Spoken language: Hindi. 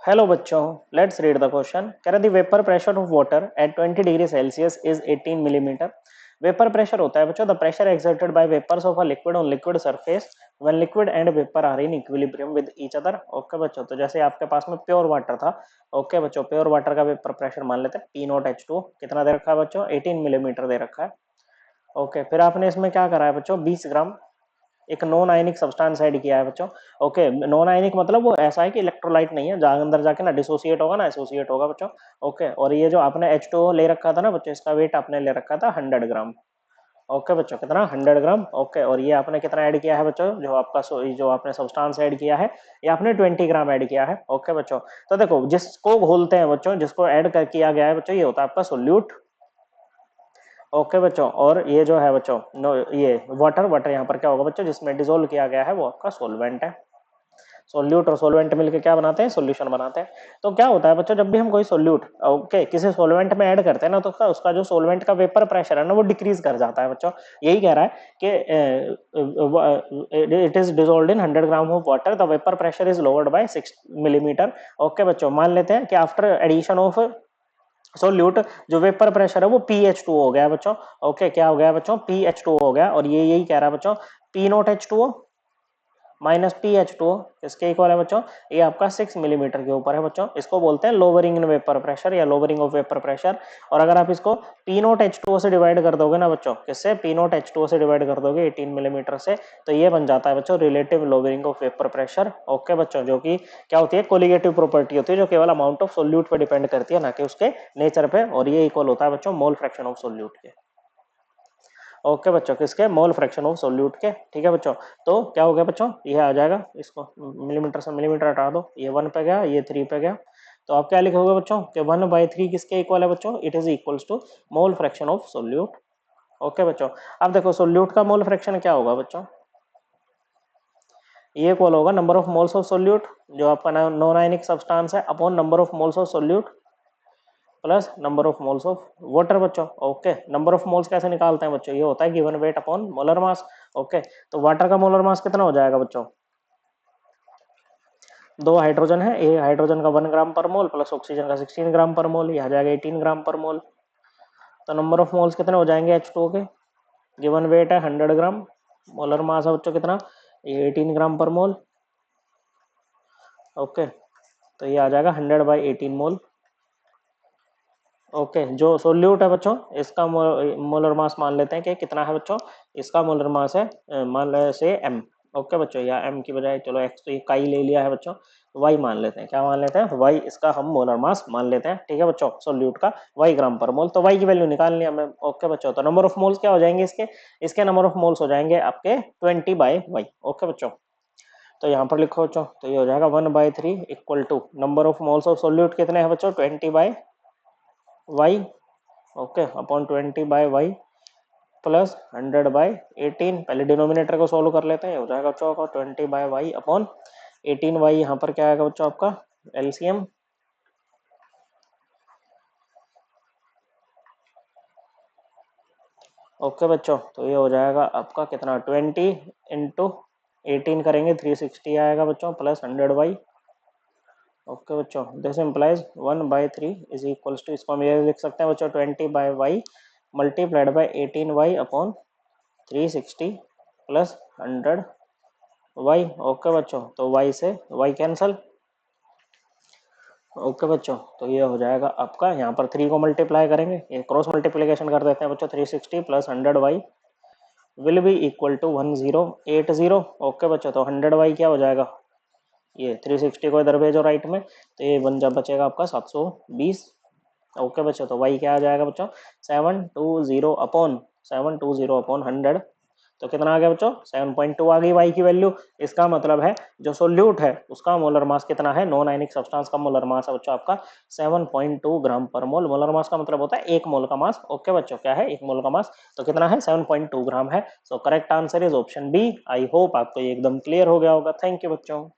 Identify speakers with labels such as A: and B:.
A: हेलो बच्चों, लेट्स रीड द क्वेश्चन। कह रहा the vapour pressure of water at 20 degree Celsius is 18 millimetre. Vapour pressure होता है बच्चों the pressure exerted by vapours of a liquid on liquid surface when liquid and vapour are in equilibrium with each other. Okay बच्चों, तो जैसे आपके पास में प्योर वाटर था। ओके बच्चों, प्योर वाटर का वेपर प्रेशर मान लेते हैं पी नॉट एच टू। कितना दे रखा है बच्चों? 18 मिलीमीटर दे रखा है। ओके, फिर आपने इसमें क्या करा है बच्चों? 20 ग्राम एक नॉन आयनिक सब्सटेंस ऐड किया है बच्चों। ओके, नॉन आयनिक मतलब वो ऐसा है कि इलेक्ट्रोलाइट नहीं है, जहां अंदर जाके ना डिसोसिएट होगा ना एसोसिएट होगा बच्चों। ओके, और ये जो आपने H2O ले रखा था ना बच्चों, इसका वेट आपने ले रखा था 100 ग्राम। ओके बच्चों, कितना? 100 ग्राम। ओके, और ये आपने कितना ऐड किया है बच्चों? जो आपका जो आपने सब्सटेंस ऐड किया है, ये आपने 20 ग्राम ऐड किया है। ओके बच्चों, तो देखो जिसको घोलते हैं बच्चों, जिसको ऐड कर किया गया है बच्चों, ये होता है आपका सोल्यूट। ओके बच्चों, और ये जो है बच्चों नो, ये वाटर वाटर यहाँ पर क्या होगा बच्चों? जिसमें डिसोल्व किया गया है वो आपका सोलवेंट है। सोल्यूट और सोलवेंट मिलकर क्या बनाते हैं? सॉल्यूशन बनाते हैं। तो क्या होता है बच्चों, जब भी हम कोई सोल्यूट ओके किसी सोलवेंट में ऐड करते हैं ना, तो उसका जो सोलवेंट का वेपर प्रेशर है ना, वो डिक्रीज कर जाता है बच्चों। यही कह रहा है कि it is dissolved in 100 gram of water, the vapour pressure is lowered by 6 millimetre. Okay बच्चों, मान लेते हैं कि आफ्टर एडिशन ऑफ सोल्यूट जो वेपर प्रेशर है वो PH2 हो गया बच्चों। ओके, क्या हो गया बच्चों? PH2 हो गया। और ये यही कह रहा है बच्चों, P not H2O minus PH2O इसके इक्वल है बच्चों, ये आपका 6 मिलीमीटर के ऊपर है बच्चों। इसको बोलते हैं लोअरिंग इन वेपर प्रेशर या लोअरिंग ऑफ वेपर प्रेशर। और अगर आप इसको P नॉट H2O से डिवाइड कर दोगे ना बच्चों, किससे? P नॉट H2O से डिवाइड कर दोगे 18 मिलीमीटर से, तो ये बन जाता है बच्चों relative lowering of vapour pressure. Okay बच्चों, जो कि क्या होती है? कोलिगेटिव प्रॉपर्टी होती है, जो केवल अमाउंट ऑफ सोल्यूट पे डिपेंड करती है, ना कि उसके नेचर पे। और ये इक्वल होता है बच्चों मोल फ्रैक्शन ऑफ सोल्यूट के। ओके बच्चों, किसके? मोल फ्रैक्शन ऑफ सोल्यूट के। ठीक है बच्चों, तो क्या हो गया बच्चों? ये आ जाएगा, इसको मिलीमीटर से मिलीमीटर हटा दो, ये 1 पे गया, ये 3 पे गया। तो आप क्या लिखोगे बच्चों? कि 1/3 किसके इक्वल है बच्चों? It is equals to mole fraction of solute. Okay बच्चों, अब देखो सोल्यूट का मोल फ्रैक्शन क्या होगा बच्चों? ये इक्वल होगा number of moles of solute, जो आपका नॉन आयनिक सब्सटेंस है, upon number of moles of solute plus number of moles of water बच्चों। ओके, नंबर ऑफ मोल्स कैसे निकालते हैं बच्चों? ये होता है given weight upon molar mass. Okay, तो वाटर का मोलर मास कितना हो जाएगा बच्चों? 2 हाइड्रोजन है, ए हाइड्रोजन का 1 ग्राम पर मोल प्लस ऑक्सीजन का 16 ग्राम पर मोल, ये आ जाएगा 18 ग्राम पर मोल। तो नंबर ऑफ मोल्स कितने हो जाएंगे H2O के? गिवन वेट है 100 ग्राम, मोलर मास है बच्चों कितना? ये 18 ग्राम पर मोल। ओके, तो ये आ जाएगा 100/18 मोल। ओके, जो सोल्यूट है बच्चों, इसका मोलर मास मान लेते हैं कि कितना है बच्चों? इसका मोलर मास है मान ले से m। ओके बच्चों, या m की बजाय चलो x तो ये काई ले लिया है बच्चों, y मान लेते हैं। क्या मान लेते हैं? y इसका हम मोलर मास मान लेते हैं। ठीक है बच्चों, सोल्यूट का y ग्राम पर मोल, तो y की वैल्यू निकालनी है हमें। ओके बच्चों, तो नंबर ऑफ मोल्स क्या हो जाएंगे इसके? इसके नंबर ऑफ मोल्स हो जाएंगे आपके 20/y। ओके बच्चों, तो यहाँ पर लिखो बच्चों, तो ये हो जाएगा 1/3 equal to number of moles of solute कितने हैं बच्चों? 20/y। Okay, upon 20/y plus 100/18। पहले डिनोमिनेटर को सोल्व कर लेते हैं, हो जाएगा बच्चों का 20/y अपॉन 18y। यहाँ पर क्या आएगा बच्चों आपका? एलसीएम। ओके बच्चों, तो ये हो जाएगा आपका कितना? 20 इंटू 18 करेंगे 360 आएगा बच्चों, प्लस 100y। ओके बच्चों, this implies 1/3 is equals to, इसको हम ये लिख सकते हैं बच्चों 20/y multiplied by 18y upon 360 plus 100y। Okay बच्चों, तो y से y कैंसल। ओके बच्चों, तो ये हो जाएगा आपका, यहाँ पर 3 को मल्टीप्लाई करेंगे, ये क्रॉस मल्टीप्लिकेशन कर देते हैं बच्चों, 360 plus 100y will be equal to 1080। Okay बच्चों, तो 100y क्या हो जाएगा? ये 360 को इधर भेजो राइट में, तो ये बन जा बचेगा आपका 720। ओके बच्चों, तो y क्या आ जाएगा बच्चों? 720 अपॉन 100। तो कितना आ गया बच्चों? 7.2 आ गई y की वैल्यू। इसका मतलब है जो सोल्यूट है उसका मोलर मास कितना है? नॉन आयनिक सब्सटेंस का मोलर मास है बच्चों आपका 7.2 ग्राम पर मोल। मोलर मास का मतलब होता है 1 मोल का मास। ओके बच्चों, क्या है? 1 मोल का मास। तो कितना है? 7.2 ग्राम है। So correct answer is option B. I hope आपको ये एकदम क्लियर हो गया होगा। थैंक यू बच्चों।